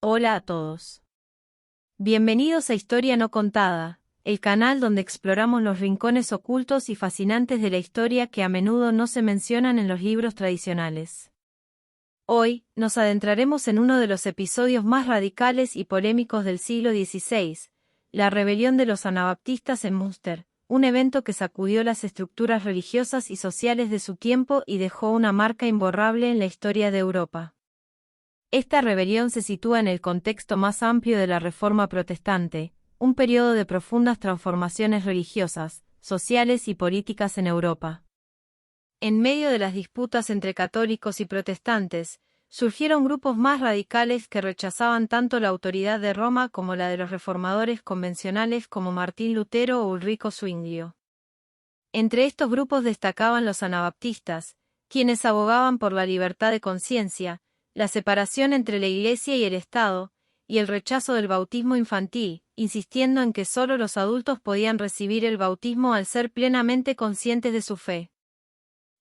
Hola a todos. Bienvenidos a Historia no contada, el canal donde exploramos los rincones ocultos y fascinantes de la historia que a menudo no se mencionan en los libros tradicionales. Hoy, nos adentraremos en uno de los episodios más radicales y polémicos del siglo XVI, la rebelión de los anabaptistas en Münster, un evento que sacudió las estructuras religiosas y sociales de su tiempo y dejó una marca imborrable en la historia de Europa. Esta rebelión se sitúa en el contexto más amplio de la Reforma Protestante, un periodo de profundas transformaciones religiosas, sociales y políticas en Europa. En medio de las disputas entre católicos y protestantes, surgieron grupos más radicales que rechazaban tanto la autoridad de Roma como la de los reformadores convencionales como Martín Lutero o Ulrico Zwinglio. Entre estos grupos destacaban los anabaptistas, quienes abogaban por la libertad de conciencia, la separación entre la Iglesia y el Estado, y el rechazo del bautismo infantil, insistiendo en que solo los adultos podían recibir el bautismo al ser plenamente conscientes de su fe.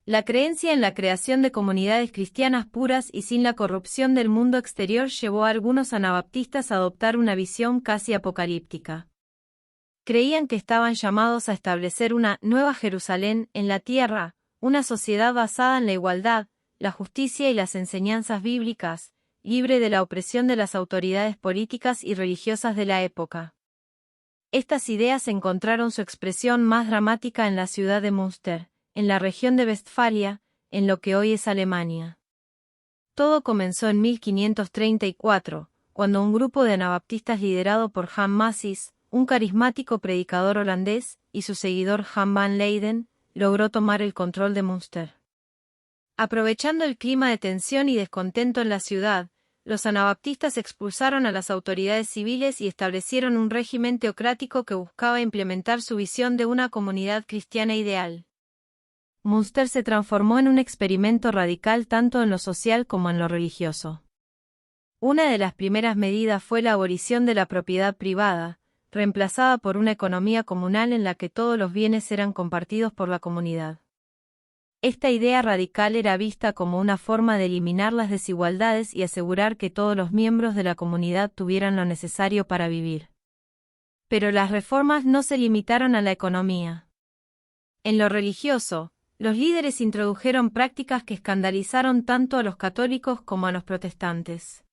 La creencia en la creación de comunidades cristianas puras y sin la corrupción del mundo exterior llevó a algunos anabaptistas a adoptar una visión casi apocalíptica. Creían que estaban llamados a establecer una Nueva Jerusalén en la tierra, una sociedad basada en la igualdad, la justicia y las enseñanzas bíblicas, libre de la opresión de las autoridades políticas y religiosas de la época. Estas ideas encontraron su expresión más dramática en la ciudad de Münster, en la región de Westfalia, en lo que hoy es Alemania. Todo comenzó en 1534, cuando un grupo de anabaptistas liderado por Jan Massis, un carismático predicador holandés, y su seguidor Jan van Leyden, logró tomar el control de Münster. Aprovechando el clima de tensión y descontento en la ciudad, los anabaptistas expulsaron a las autoridades civiles y establecieron un régimen teocrático que buscaba implementar su visión de una comunidad cristiana ideal. Münster se transformó en un experimento radical tanto en lo social como en lo religioso. Una de las primeras medidas fue la abolición de la propiedad privada, reemplazada por una economía comunal en la que todos los bienes eran compartidos por la comunidad. Esta idea radical era vista como una forma de eliminar las desigualdades y asegurar que todos los miembros de la comunidad tuvieran lo necesario para vivir. Pero las reformas no se limitaron a la economía. En lo religioso, los líderes introdujeron prácticas que escandalizaron tanto a los católicos como a los protestantes.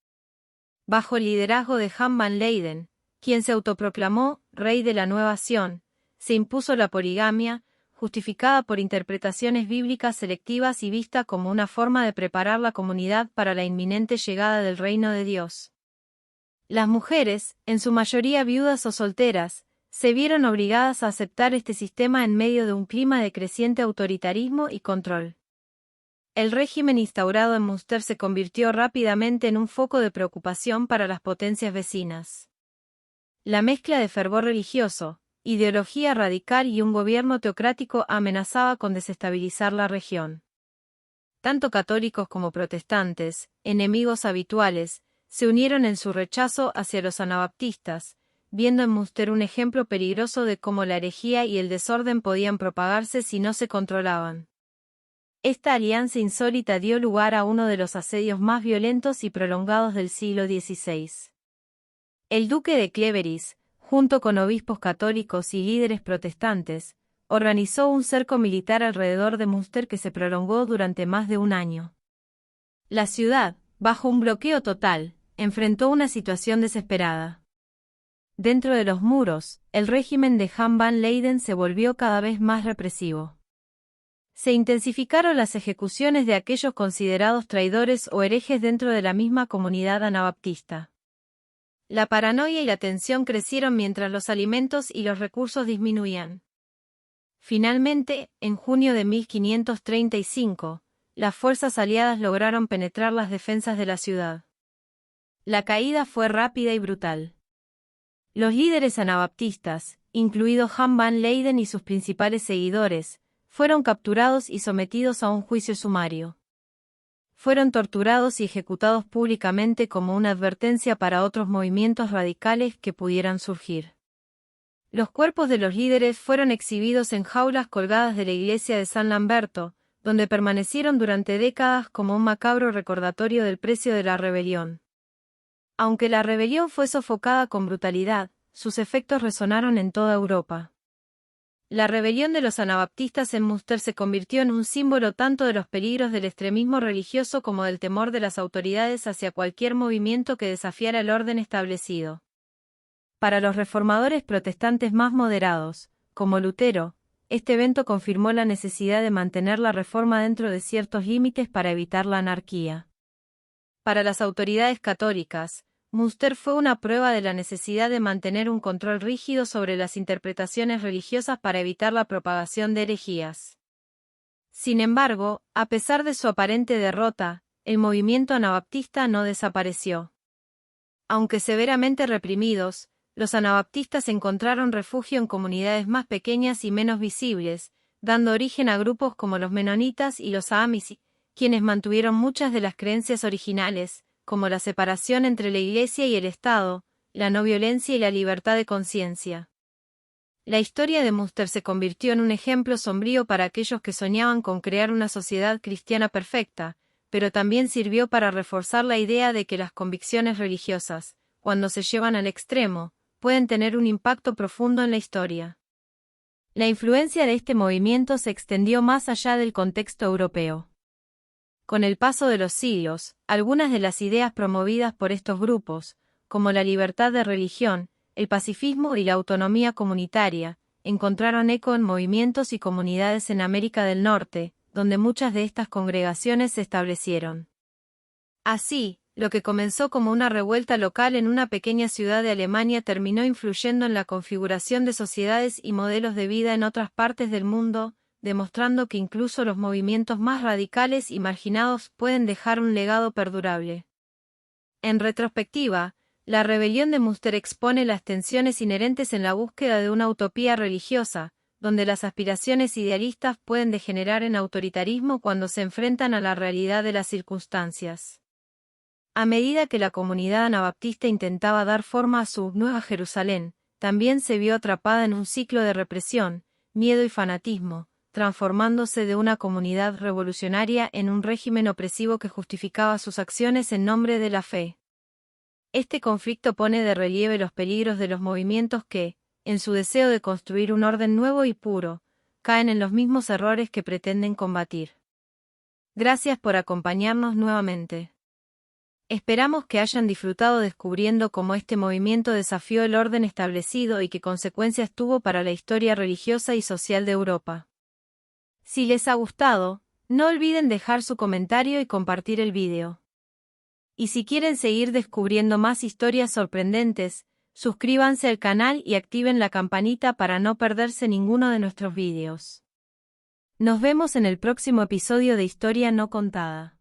Bajo el liderazgo de Jan van Leyden, quien se autoproclamó rey de la Nueva Sion, se impuso la poligamia, justificada por interpretaciones bíblicas selectivas y vista como una forma de preparar la comunidad para la inminente llegada del reino de Dios. Las mujeres, en su mayoría viudas o solteras, se vieron obligadas a aceptar este sistema en medio de un clima de creciente autoritarismo y control. El régimen instaurado en Münster se convirtió rápidamente en un foco de preocupación para las potencias vecinas. La mezcla de fervor religioso, ideología radical y un gobierno teocrático amenazaba con desestabilizar la región. Tanto católicos como protestantes, enemigos habituales, se unieron en su rechazo hacia los anabaptistas, viendo en Münster un ejemplo peligroso de cómo la herejía y el desorden podían propagarse si no se controlaban. Esta alianza insólita dio lugar a uno de los asedios más violentos y prolongados del siglo XVI. El duque de Cleveris, junto con obispos católicos y líderes protestantes, organizó un cerco militar alrededor de Münster que se prolongó durante más de un año. La ciudad, bajo un bloqueo total, enfrentó una situación desesperada. Dentro de los muros, el régimen de Jan van Leyden se volvió cada vez más represivo. Se intensificaron las ejecuciones de aquellos considerados traidores o herejes dentro de la misma comunidad anabaptista. La paranoia y la tensión crecieron mientras los alimentos y los recursos disminuían. Finalmente, en junio de 1535, las fuerzas aliadas lograron penetrar las defensas de la ciudad. La caída fue rápida y brutal. Los líderes anabaptistas, incluido Jan van Leyden y sus principales seguidores, fueron capturados y sometidos a un juicio sumario. Fueron torturados y ejecutados públicamente como una advertencia para otros movimientos radicales que pudieran surgir. Los cuerpos de los líderes fueron exhibidos en jaulas colgadas de la iglesia de San Lamberto, donde permanecieron durante décadas como un macabro recordatorio del precio de la rebelión. Aunque la rebelión fue sofocada con brutalidad, sus efectos resonaron en toda Europa. La rebelión de los anabaptistas en Münster se convirtió en un símbolo tanto de los peligros del extremismo religioso como del temor de las autoridades hacia cualquier movimiento que desafiara el orden establecido. Para los reformadores protestantes más moderados, como Lutero, este evento confirmó la necesidad de mantener la reforma dentro de ciertos límites para evitar la anarquía. Para las autoridades católicas, Münster fue una prueba de la necesidad de mantener un control rígido sobre las interpretaciones religiosas para evitar la propagación de herejías. Sin embargo, a pesar de su aparente derrota, el movimiento anabaptista no desapareció. Aunque severamente reprimidos, los anabaptistas encontraron refugio en comunidades más pequeñas y menos visibles, dando origen a grupos como los menonitas y los Amish, quienes mantuvieron muchas de las creencias originales, como la separación entre la Iglesia y el Estado, la no violencia y la libertad de conciencia. La historia de Münster se convirtió en un ejemplo sombrío para aquellos que soñaban con crear una sociedad cristiana perfecta, pero también sirvió para reforzar la idea de que las convicciones religiosas, cuando se llevan al extremo, pueden tener un impacto profundo en la historia. La influencia de este movimiento se extendió más allá del contexto europeo. Con el paso de los siglos, algunas de las ideas promovidas por estos grupos, como la libertad de religión, el pacifismo y la autonomía comunitaria, encontraron eco en movimientos y comunidades en América del Norte, donde muchas de estas congregaciones se establecieron. Así, lo que comenzó como una revuelta local en una pequeña ciudad de Alemania terminó influyendo en la configuración de sociedades y modelos de vida en otras partes del mundo, demostrando que incluso los movimientos más radicales y marginados pueden dejar un legado perdurable. En retrospectiva, la rebelión de Münster expone las tensiones inherentes en la búsqueda de una utopía religiosa, donde las aspiraciones idealistas pueden degenerar en autoritarismo cuando se enfrentan a la realidad de las circunstancias. A medida que la comunidad anabaptista intentaba dar forma a su Nueva Jerusalén, también se vio atrapada en un ciclo de represión, miedo y fanatismo, transformándose de una comunidad revolucionaria en un régimen opresivo que justificaba sus acciones en nombre de la fe. Este conflicto pone de relieve los peligros de los movimientos que, en su deseo de construir un orden nuevo y puro, caen en los mismos errores que pretenden combatir. Gracias por acompañarnos nuevamente. Esperamos que hayan disfrutado descubriendo cómo este movimiento desafió el orden establecido y qué consecuencias tuvo para la historia religiosa y social de Europa. Si les ha gustado, no olviden dejar su comentario y compartir el vídeo. Y si quieren seguir descubriendo más historias sorprendentes, suscríbanse al canal y activen la campanita para no perderse ninguno de nuestros vídeos. Nos vemos en el próximo episodio de Historia No Contada.